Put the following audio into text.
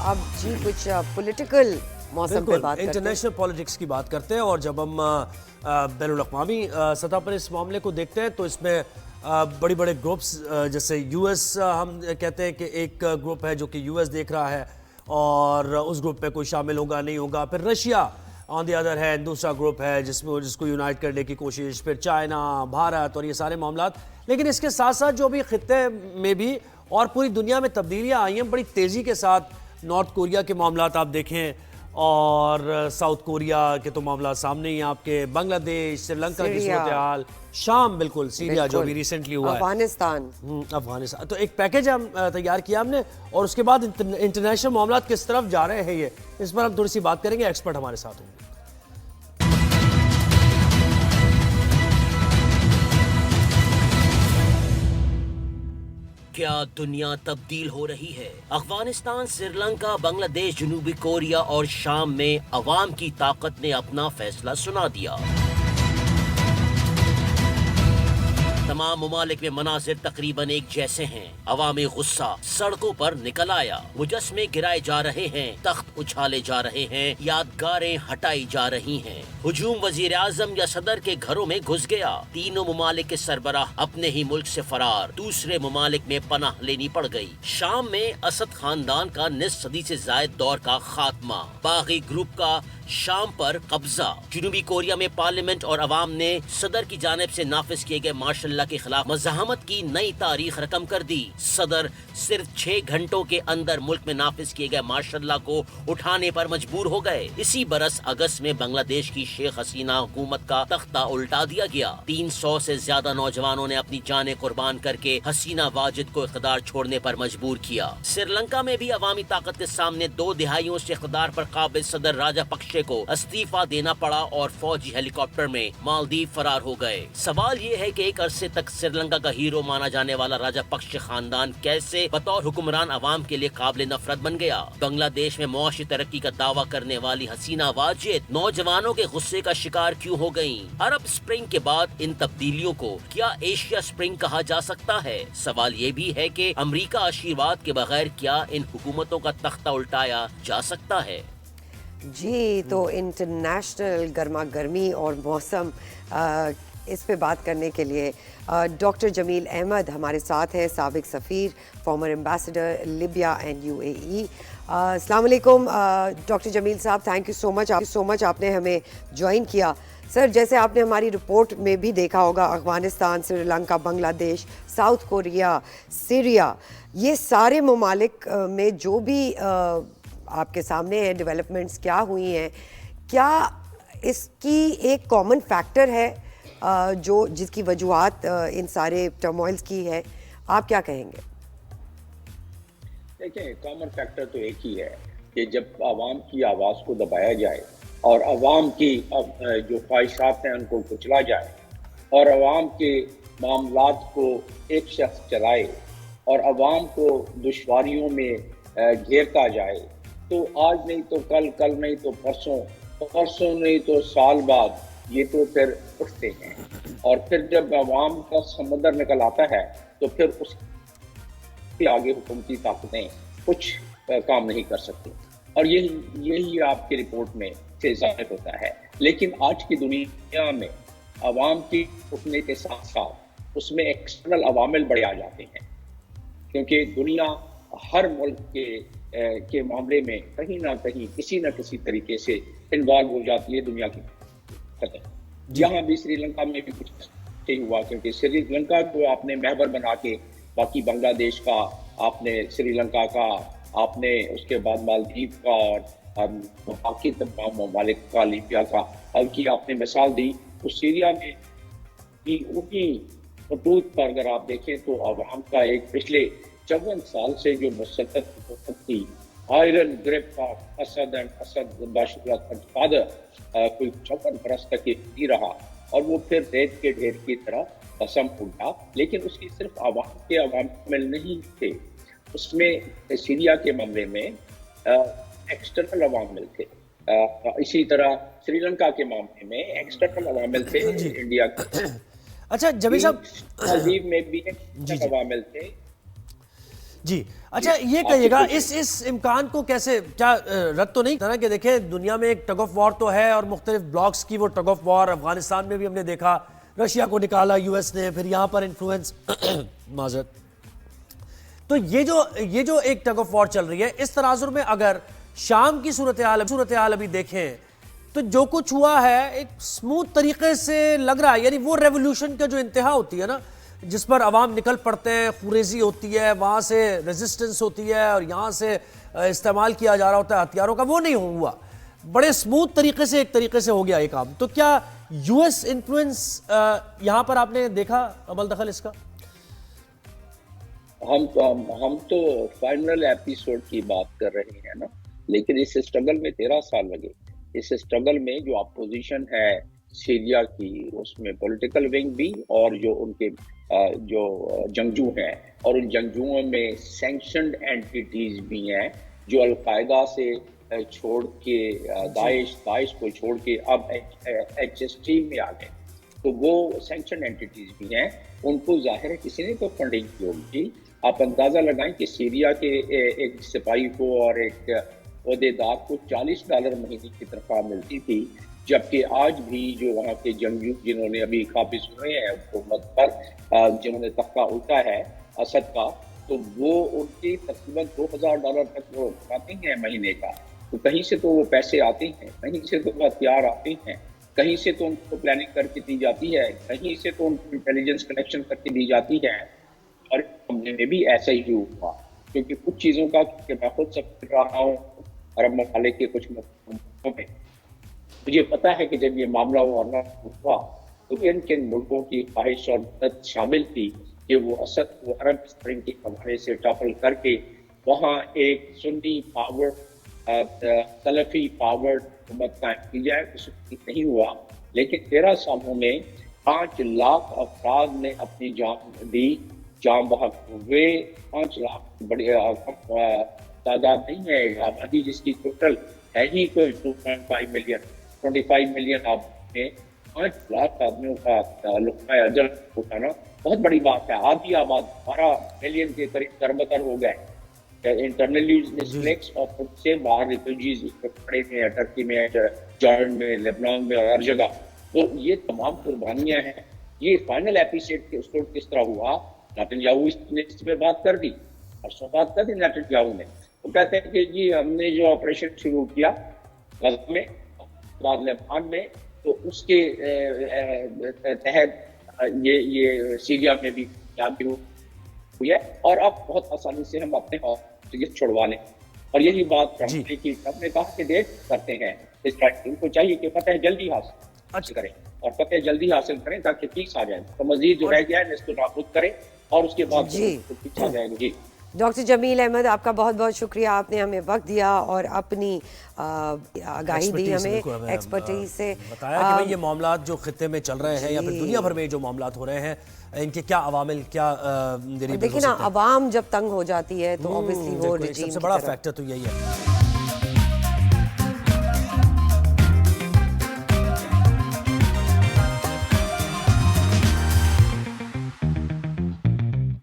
اب جی کچھ پولیٹیکل موسم پہ بات کرتے ہیں، انٹرنیشنل پالیٹکس کی بات کرتے ہیں، اور جب ہم بین الاقوامی سطح پر اس معاملے کو دیکھتے ہیں تو اس میں بڑے بڑے گروپس جیسے یو ایس، ہم کہتے ہیں کہ ایک گروپ ہے جو کہ یو ایس دیکھ رہا ہے اور اس گروپ میں کوئی شامل ہوگا نہیں ہوگا، پھر رشیا آن دی ادر ہے دوسرا گروپ ہے جس کو یونائٹ کرنے کی کوشش، پھر چائنا، بھارت اور یہ سارے معاملات. لیکن اس کے ساتھ ساتھ جو بھی خطے میں بھی اور پوری دنیا میں تبدیلیاں آئی ہیں بڑی تیزی کے ساتھ. نارتھ کوریا کے معاملات آپ دیکھیں اور ساؤتھ کوریا کے تو معاملات سامنے ہی ہیں آپ کے، بنگلہ دیش، سری لنکا کی صورتحال، شام، بالکل سیریا جو بھی ریسنٹلی ہوا ہے، افغانستان. تو ایک پیکج ہم تیار کیا ہم نے، اور اس کے بعد انٹرنیشنل معاملات کس طرف جا رہے ہیں یہ اس پر ہم تھوڑی سی بات کریں گے. ایکسپرٹ ہمارے ساتھ ہوں گے. کیا دنیا تبدیل ہو رہی ہے؟ افغانستان، سری لنکا، بنگلہ دیش، جنوبی کوریا اور شام میں عوام کی طاقت نے اپنا فیصلہ سنا دیا. تمام ممالک میں مناظر تقریباً ایک جیسے ہیں. عوامی غصہ سڑکوں پر نکل آیا، مجسمے گرائے جا رہے ہیں، تخت اچھالے جا رہے ہیں، یادگاریں ہٹائی جا رہی ہیں. ہجوم وزیر اعظم یا صدر کے گھروں میں گھس گیا. تینوں ممالک کے سربراہ اپنے ہی ملک سے فرار، دوسرے ممالک میں پناہ لینی پڑ گئی. شام میں اسد خاندان کا نصف صدی سے زائد دور کا خاتمہ، باغی گروپ کا شام پر قبضہ. جنوبی کوریا میں پارلیمنٹ اور عوام نے صدر کی جانب سے نافذ کیے گئے مارشل لا کے خلاف مزاحمت کی نئی تاریخ رقم کر دی. صدر صرف 6 گھنٹوں کے اندر ملک میں نافذ کیے گئے مارشل لا کو اٹھانے پر مجبور ہو گئے. اسی برس اگست میں بنگلہ دیش کی شیخ حسینہ حکومت کا تختہ الٹا دیا گیا. 300 سے زیادہ نوجوانوں نے اپنی جانیں قربان کر کے حسینہ واجد کو اقتدار چھوڑنے پر مجبور کیا. سری لنکا میں بھی عوامی طاقت کے سامنے 2 دہائیوں سے اقتدار پر قابض صدر راجہ پکشے کو استعفا دینا پڑا اور فوجی ہیلی کاپٹر میں مالدیو فرار ہو گئے. سوال یہ ہے کہ ایک عرصے تک سری لنکا کا ہیرو مانا جانے والا راجہ پکشے خاندان کیسے بطور حکمران عوام کے لیے قابل نفرت بن گیا؟ بنگلہ دیش میں معاشی ترقی کا دعویٰ کرنے والی حسینہ واجد نوجوانوں کے غصے کا شکار کیوں ہو گئیں؟ عرب اسپرنگ کے بعد ان تبدیلیوں کو کیا ایشیا اسپرنگ کہا جا سکتا ہے؟ سوال یہ بھی ہے کہ امریکہ آشیرواد کے بغیر کیا ان حکومتوں کا تختہ الٹایا جا سکتا ہے؟ جی تو انٹرنیشنل گرما گرمی اور موسم اس پہ بات کرنے کے لیے ڈاکٹر جمیل احمد ہمارے ساتھ ہیں، سابق سفیر، former ambassador Libya and UAE. السلام علیکم ڈاکٹر جمیل صاحب، تھینک یو سو مچ آپ نے ہمیں جوائن کیا. سر، جیسے آپ نے ہماری رپورٹ میں بھی دیکھا ہوگا، افغانستان، سری لنکا، بنگلہ دیش، ساؤتھ کوریا، سیریا، یہ سارے ممالک میں جو بھی آپ کے سامنے ہیں ڈیولپمنٹس کیا ہوئی ہیں، کیا اس کی ایک کامن فیکٹر ہے جس کی وجوہات ان سارے ٹرموائلز کی ہے؟ آپ کیا کہیں گے؟ دیکھیں، کامن فیکٹر تو ایک ہی ہے کہ جب عوام کی آواز کو دبایا جائے اور عوام کی جو خواہشات ہیں ان کو کچلا جائے اور عوام کے معاملات کو ایک شخص چلائے اور عوام کو دشواریوں میں گھیرتا جائے، تو آج نہیں تو کل نہیں تو پرسوں نہیں تو سال بعد یہ تو پھر اٹھتے ہیں. اور پھر جب عوام کا سمندر نکل آتا ہے تو پھر اس کے آگے حکومتی طاقتیں کچھ کام نہیں کر سکتی، اور یہی آپ کی رپورٹ میں سے ظاہر ہوتا ہے. لیکن آج کی دنیا میں عوام کی اٹھنے کے ساتھ ساتھ اس میں ایکسٹرنل عوامل بڑے آ جاتے ہیں، کیونکہ دنیا ہر ملک کے معاملے میں کہیں نہ کہیں کسی نہ کسی طریقے سے انوالو ہو جاتی ہے دنیا کی خطر. یہاں بھی سری لنکا میں بھی کچھ نہیں ہوا، کیونکہ سری لنکا کو آپ نے محور بنا کے باقی بنگلہ دیش کا، آپ نے سری لنکا کا، آپ نے اس کے بعد مالدیو کا اور باقی تمام ممالک کا، لیبیا کا کی آپ نے مثال دی. تو سیریا میں بھی انہی خطوط پر اگر آپ دیکھیں تو عوام کا ایک پچھلے 54 سال سے جو مسلط حکومت تھی، iron grip of Assad and Assad Bashar al Assad father, کوئی 54 برس تک یہ نہیں رہا اور وہ پھر ریت کے ڈھیر کی طرح قسم اٹھا. لیکن اس کی صرف عوام کے عوامل نہیں تھے، اس میں سیریا کے معاملے میں ایکسٹرنل عوامل تھے. اسی طرح سری لنکا کے معاملے میں ایکسٹرنل عوامل تھے، انڈیا اچھا جمیل صاحب، مالدیو میں بھی ایکسٹرنل عوامل تھے. جی اچھا یہ کہیے گا اس امکان کو کیسے کیا رد تو نہیں تھا نا کہ دیکھیں دنیا میں ایک ٹگ آف وار تو ہے اور مختلف بلاکس کی وہ ٹگ آف وار افغانستان میں بھی ہم نے دیکھا رشیا کو نکالا یو ایس نے پھر یہاں پر انفلوئنس معذرت تو یہ جو ایک ٹگ آف وار چل رہی ہے اس تناظر میں اگر شام کی صورتحال ابھی دیکھیں تو جو کچھ ہوا ہے ایک سموتھ طریقے سے لگ رہا ہے یعنی وہ ریولوشن کا جو انتہا ہوتی ہے نا جس پر عوام نکل پڑتے ہیں خوریزی ہوتی ہے وہاں سے ریزسٹنس ہوتی ہے اور یہاں سے استعمال کیا جا رہا ہوتا ہے ہتھیاروں کا وہ نہیں ہوا بڑے سموتھ طریقے سے ایک طریقے سے ہو گیا یہ کام تو کیا یو ایس انفلوئنس یہاں پر آپ نے دیکھا عمل دخل اس کا ہم تو فائنل ایپیسوڈ کی بات کر رہے ہیں نا لیکن اس اسٹرگل میں 13 سال لگے اس اسٹرگل میں جو اپوزیشن ہے سیریا کی اس میں پولیٹیکل ونگ بھی اور جو ان کے جو جنگجو ہیں اور ان جنگجوؤں میں سینکشنڈ اینٹیٹیز بھی ہیں جو القاعدہ سے چھوڑ کے داعش کو چھوڑ کے اب ایچ ایس ٹی میں آ گئے تو وہ سینکشنڈ اینٹیٹیز بھی ہیں ان کو ظاہر ہے کسی نے تو فنڈنگ کی ہوگی آپ اندازہ لگائیں کہ سیریا کے ایک سپاہی کو اور ایک عہدیدار کو $40 مہینے کی تنخواہ ملتی تھی جبکہ آج بھی جو وہاں کے جنگجو جنہوں نے ابھی قابض ہوئے ہیں حکومت پر جنہوں نے تختہ الٹا ہے اسد کا تو وہ ان کی تقریباً $2000 تک وہ کماتے ہیں مہینے کا تو کہیں سے تو وہ پیسے آتے ہیں کہیں سے تو وہ ہتھیار آتے ہیں کہیں سے تو ان کو پلاننگ کر کے دی جاتی ہے کہیں سے تو ان کو انٹیلیجنس کلیکشن کر کے دی جاتی ہے اور معاملے میں بھی ایسا ہی ہوا کیونکہ کچھ چیزوں کا کہ میں خود سب کر رہا ہوں عرب ممالک کے کچھ ملکوں میں مجھے پتا ہے کہ جب یہ معاملہ ہوا تو ان کے ملکوں کی خواہش اور مدد شامل تھی کہ وہ اسد کو عرب اسپرنگ کے حوالے سے ٹاپل کر کے وہاں ایک سنی پاور سلفی پاور حکومت قائم کی جائے اس وقت نہیں ہوا لیکن 13 سالوں میں 5 لاکھ افراد نے اپنی جان دی جان بحق ہوئے 5 لاکھ بڑی تعداد نہیں ہے آبادی جس کی ٹوٹل ہے ہی کوئی 2.5 ملین 25 ملین آپ میں 5 لاکھ آدمیوں کا لقمہ اجر اٹھانا بہت بڑی بات ہے آدھی آباد 12 ملین کے قریب دربدر ہو گئے انٹرنلی ڈسپلیکس اور خود سے باہر ریفیوجیز کھڑے ہیں ٹرکی میں جارڈن میں لیبنان میں اور ہر جگہ تو یہ تمام قربانیاں ہیں یہ فائنل ایپیسوڈ کس طرح ہوا نیتن یاہو نے اس پہ بات کر دی اور بات کر دی نیتن یاہو نے وہ کہتے ہیں کہ جی ہم نے جو آپریشن شروع کیا غزہ میں بعد لبنان میں تو اس کے تحت یہ سیریا میں بھی کامیابی ہوئی ہے اور اب بہت آسانی سے ہم اپنے چھڑوا لیں اور یہی بات ٹرمپ کی ٹرمپ نے کہا کہ دیکھ کرتے ہیں ان کو چاہیے کہ فتح جلدی حاصل کریں اور فتح جلدی حاصل کریں تاکہ پیس آ جائے تو مزید جو رہ گیا ہے اس کو نابود کریں اور اس کے بعد پیچھے آ جائیں گے ڈاکٹر جمیل احمد آپ کا بہت بہت شکریہ آپ نے ہمیں وقت دیا اور اپنی آگاہی دی ہمیں ایکسپرٹیز سے بتایا کہ یہ معاملات جو خطے میں چل رہے ہیں یا پھر دنیا بھر میں جو معاملات ہو رہے ہیں ان کے کیا عوامل کیا دیکھیں نا عوام جب تنگ ہو جاتی ہے تو obviously وہ رجیم سب سے بڑا فیکٹر تو یہی ہے